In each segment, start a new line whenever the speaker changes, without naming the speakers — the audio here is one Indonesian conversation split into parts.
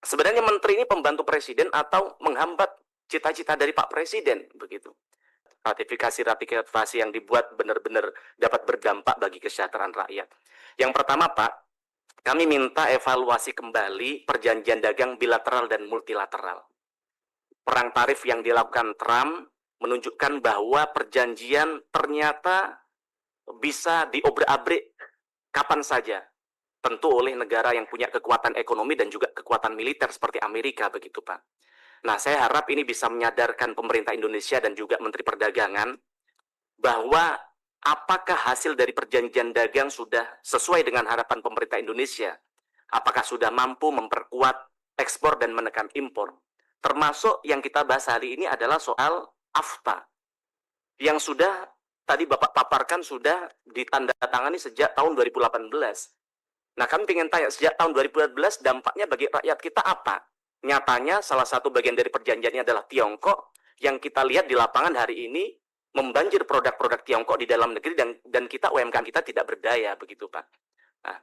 Sebenarnya menteri ini pembantu presiden atau menghambat cita-cita dari Pak Presiden, begitu. Ratifikasi yang dibuat benar-benar dapat berdampak bagi kesejahteraan rakyat. Yang pertama, Pak, kami minta evaluasi kembali perjanjian dagang bilateral dan multilateral. Perang tarif yang dilakukan Trump menunjukkan bahwa perjanjian ternyata bisa diobrak-abrik kapan saja. Tentu oleh negara yang punya kekuatan ekonomi dan juga kekuatan militer seperti Amerika, begitu Pak. Nah, saya harap ini bisa menyadarkan pemerintah Indonesia dan juga Menteri Perdagangan bahwa apakah hasil dari perjanjian dagang sudah sesuai dengan harapan pemerintah Indonesia? Apakah sudah mampu memperkuat ekspor dan menekan impor? Termasuk yang kita bahas hari ini adalah soal AFTA, yang sudah tadi Bapak paparkan sudah ditandatangani sejak tahun 2018. Nah, kami ingin tanya, sejak tahun 2018 dampaknya bagi rakyat kita apa? Nyatanya salah satu bagian dari perjanjiannya adalah Tiongkok, yang kita lihat di lapangan hari ini membanjir produk-produk Tiongkok di dalam negeri, dan kita UMKM kita tidak berdaya, begitu Pak. Nah,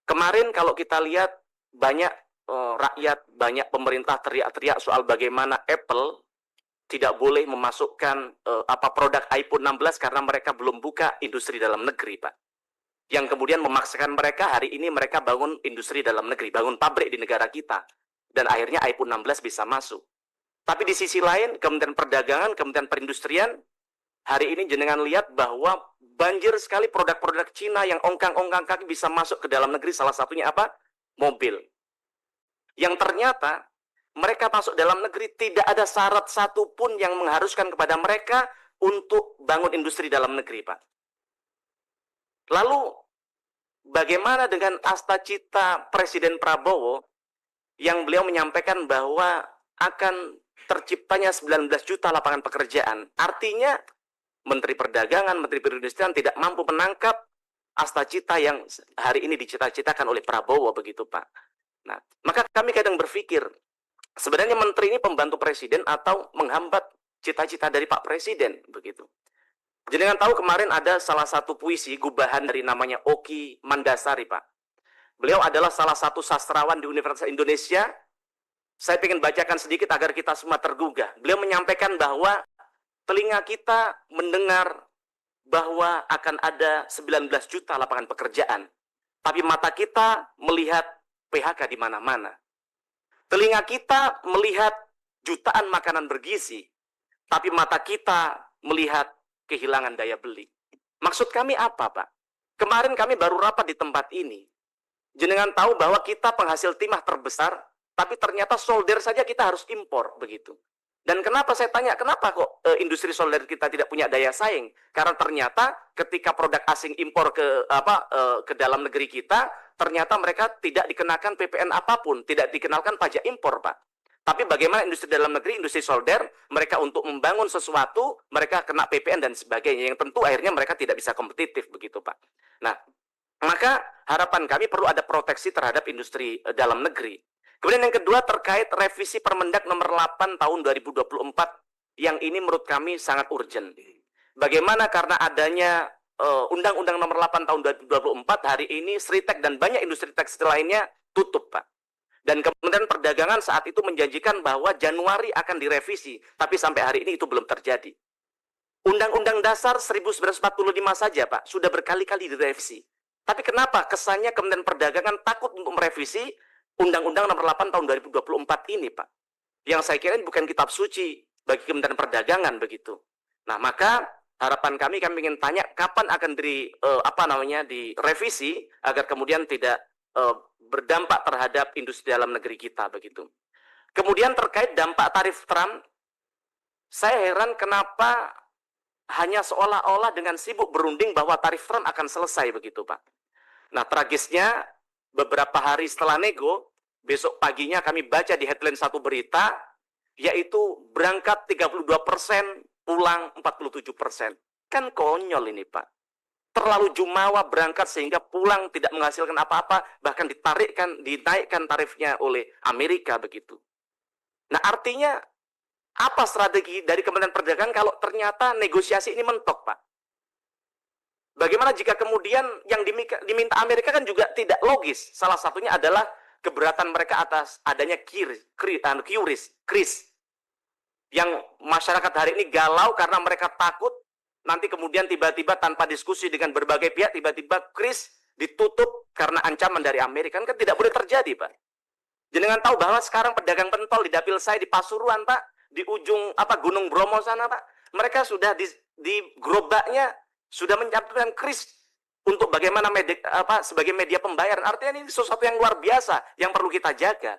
kemarin kalau kita lihat banyak rakyat, banyak pemerintah teriak-teriak soal bagaimana Apple tidak boleh memasukkan produk iPhone 16 karena mereka belum buka industri dalam negeri, Pak. Yang kemudian memaksakan mereka, hari ini mereka bangun industri dalam negeri, bangun pabrik di negara kita, dan akhirnya iPhone 16 bisa masuk. Tapi di sisi lain, Kementerian Perdagangan, Kementerian Perindustrian, hari ini jenengan lihat bahwa banjir sekali produk-produk Cina yang ongkang-ongkang kaki bisa masuk ke dalam negeri, salah satunya apa? Mobil. Yang ternyata mereka masuk dalam negeri tidak ada syarat satupun yang mengharuskan kepada mereka untuk bangun industri dalam negeri, Pak. Lalu bagaimana dengan asta-cita Presiden Prabowo yang beliau menyampaikan bahwa akan terciptanya 19 juta lapangan pekerjaan? Artinya Menteri Perdagangan, Menteri Perindustrian tidak mampu menangkap asta-cita yang hari ini dicita-citakan oleh Prabowo, begitu Pak. Nah, maka kami kadang berpikir, sebenarnya menteri ini pembantu presiden atau menghambat cita-cita dari Pak Presiden, begitu. Jenengan tahu kemarin ada salah satu puisi gubahan dari namanya Oki Mandasari, Pak. Beliau adalah salah satu sastrawan di Universitas Indonesia. Saya ingin bacakan sedikit agar kita semua tergugah. Beliau menyampaikan bahwa telinga kita mendengar bahwa akan ada 19 juta lapangan pekerjaan, tapi mata kita melihat PHK di mana-mana. Telinga kita melihat jutaan makanan bergizi, tapi mata kita melihat kehilangan daya beli. Maksud kami apa, Pak? Kemarin kami baru rapat di tempat ini. Jenengan tahu bahwa kita penghasil timah terbesar, tapi ternyata solder saja kita harus impor, begitu. Dan kenapa saya tanya, kenapa kok industri solder kita tidak punya daya saing? Karena ternyata ketika produk asing impor ke dalam negeri kita, ternyata mereka tidak dikenakan PPN apapun, tidak dikenalkan pajak impor, Pak. Tapi bagaimana industri dalam negeri, industri solder, mereka untuk membangun sesuatu, mereka kena PPN dan sebagainya, yang tentu akhirnya mereka tidak bisa kompetitif, begitu Pak. Nah, maka harapan kami perlu ada proteksi terhadap industri dalam negeri. Kemudian yang kedua terkait revisi Permendak nomor 8 tahun 2024, yang ini menurut kami sangat urgent. Bagaimana karena adanya Undang-Undang nomor 8 tahun 2024, hari ini Sritek dan banyak industri tekstil lainnya tutup, Pak. Dan Kementerian Perdagangan saat itu menjanjikan bahwa Januari akan direvisi, tapi sampai hari ini itu belum terjadi. Undang-Undang Dasar 1945 saja, Pak, sudah berkali-kali direvisi. Tapi kenapa kesannya Kementerian Perdagangan takut untuk merevisi Undang-Undang nomor 8 tahun 2024 ini, Pak? Yang saya kira ini bukan kitab suci bagi Kementerian Perdagangan, begitu. Nah, maka harapan kami ingin tanya kapan akan direvisi agar kemudian tidak berdampak terhadap industri dalam negeri kita, begitu. Kemudian terkait dampak tarif Trump, saya heran kenapa hanya seolah-olah dengan sibuk berunding bahwa tarif Trump akan selesai, begitu Pak. Nah, tragisnya beberapa hari setelah nego, besok paginya kami baca di headline satu berita, yaitu berangkat 32%, pulang 47%. Kan konyol ini, Pak. Terlalu jumawa berangkat sehingga pulang tidak menghasilkan apa-apa, bahkan dinaikkan tarifnya oleh Amerika, begitu. Nah, artinya apa strategi dari Kementerian Perdagangan kalau ternyata negosiasi ini mentok, Pak? Bagaimana jika kemudian yang diminta Amerika kan juga tidak logis. Salah satunya adalah keberatan mereka atas adanya kris yang masyarakat hari ini galau karena mereka takut nanti kemudian tiba-tiba tanpa diskusi dengan berbagai pihak tiba-tiba kris ditutup karena ancaman dari Amerika. Kan tidak boleh terjadi, Pak. Jenengan tahu bahwa sekarang pedagang pentol di dapil saya di Pasuruan, Pak, di ujung Gunung Bromo sana, Pak, mereka sudah di gerobaknya sudah mencantumkan kris untuk bagaimana sebagai media pembayaran. Artinya ini sesuatu yang luar biasa yang perlu kita jaga.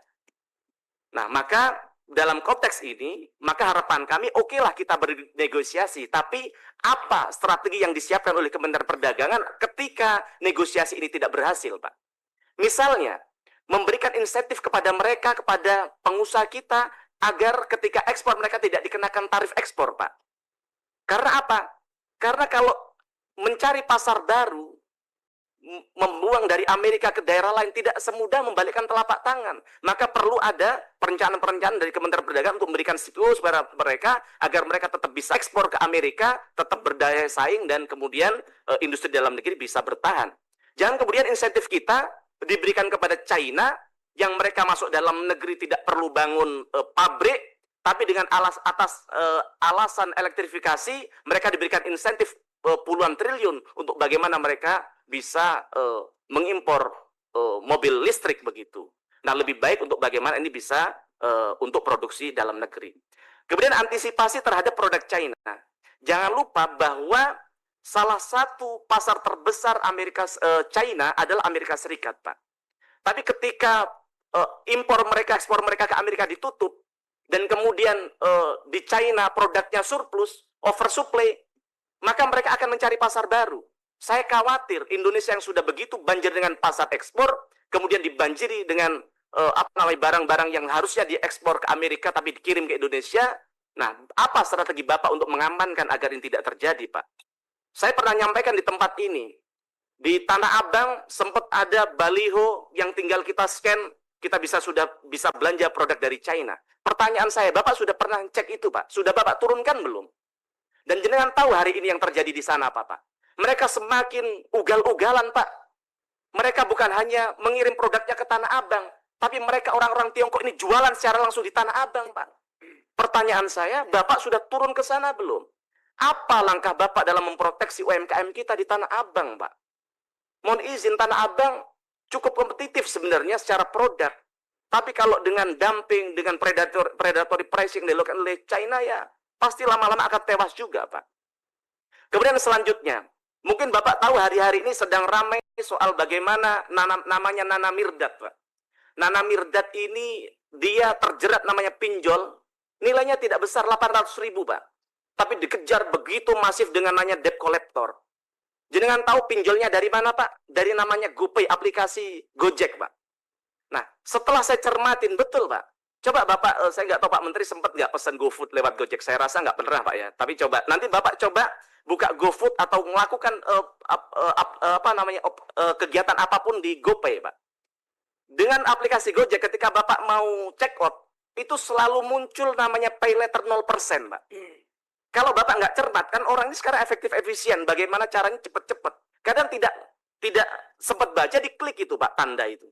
Nah, maka dalam konteks ini, maka harapan kami okelah kita bernegosiasi, tapi apa strategi yang disiapkan oleh Kementerian Perdagangan ketika negosiasi ini tidak berhasil, Pak? Misalnya, memberikan insentif kepada mereka, kepada pengusaha kita, agar ketika ekspor mereka tidak dikenakan tarif ekspor, Pak. Karena apa? Karena kalau mencari pasar baru, membuang dari Amerika ke daerah lain tidak semudah membalikkan telapak tangan. Maka perlu ada perencanaan-perencanaan dari Kementerian Perdagangan untuk memberikan stimulus kepada mereka agar mereka tetap bisa ekspor ke Amerika, tetap berdaya saing, dan kemudian industri dalam negeri bisa bertahan. Jangan kemudian insentif kita diberikan kepada China yang mereka masuk dalam negeri tidak perlu bangun pabrik, tapi dengan alasan elektrifikasi mereka diberikan insentif puluhan triliun untuk bagaimana mereka bisa mengimpor mobil listrik begitu. Nah, lebih baik untuk bagaimana ini bisa untuk produksi dalam negeri. Kemudian antisipasi terhadap produk China. Jangan lupa bahwa salah satu pasar terbesar China adalah Amerika Serikat, Pak. Tapi ketika ekspor mereka ke Amerika ditutup, dan kemudian di China produknya surplus, oversupply, maka mereka akan mencari pasar baru. Saya khawatir Indonesia yang sudah begitu banjir dengan pasar ekspor, kemudian dibanjiri dengan barang-barang yang harusnya diekspor ke Amerika tapi dikirim ke Indonesia. Nah, apa strategi Bapak untuk mengamankan agar ini tidak terjadi, Pak? Saya pernah nyampaikan di tempat ini, di Tanah Abang sempat ada baliho yang tinggal kita scan, kita sudah bisa belanja produk dari China. Pertanyaan saya, Bapak sudah pernah cek itu, Pak? Sudah Bapak turunkan belum? Dan jenengan tahu hari ini yang terjadi di sana apa, Pak? Mereka semakin ugal-ugalan, Pak. Mereka bukan hanya mengirim produknya ke Tanah Abang, tapi mereka orang-orang Tiongkok ini jualan secara langsung di Tanah Abang, Pak. Pertanyaan saya, Bapak sudah turun ke sana belum? Apa langkah Bapak dalam memproteksi UMKM kita di Tanah Abang, Pak? Mohon izin, Tanah Abang cukup kompetitif sebenarnya secara produk. Tapi kalau dengan dumping, dengan predatory pricing yang dilakukan oleh China, ya pasti lama-lama akan tewas juga, Pak. Kemudian selanjutnya, mungkin Bapak tahu hari-hari ini sedang ramai soal bagaimana namanya Nana Mirdad, Pak. Nana Mirdad ini dia terjerat namanya pinjol, nilainya tidak besar 800.000, Pak. Tapi dikejar begitu masif dengan namanya debt collector. Jenengan tahu pinjolnya dari mana, Pak? Dari namanya GoPay, aplikasi Gojek, Pak. Nah, setelah saya cermatin, betul, Pak. Coba Bapak, saya nggak tahu Pak Menteri sempat nggak pesan GoFood lewat Gojek. Saya rasa nggak pernah, Pak, ya. Tapi coba, nanti Bapak coba buka GoFood atau melakukan kegiatan apapun di GoPay, Pak. Dengan aplikasi Gojek, ketika Bapak mau check out, itu selalu muncul namanya pay later 0%, Pak. Kalau Bapak nggak cermat, kan orang ini sekarang efektif efisien, bagaimana caranya cepet-cepet. Kadang tidak sempat baca, diklik itu, Pak, tanda itu.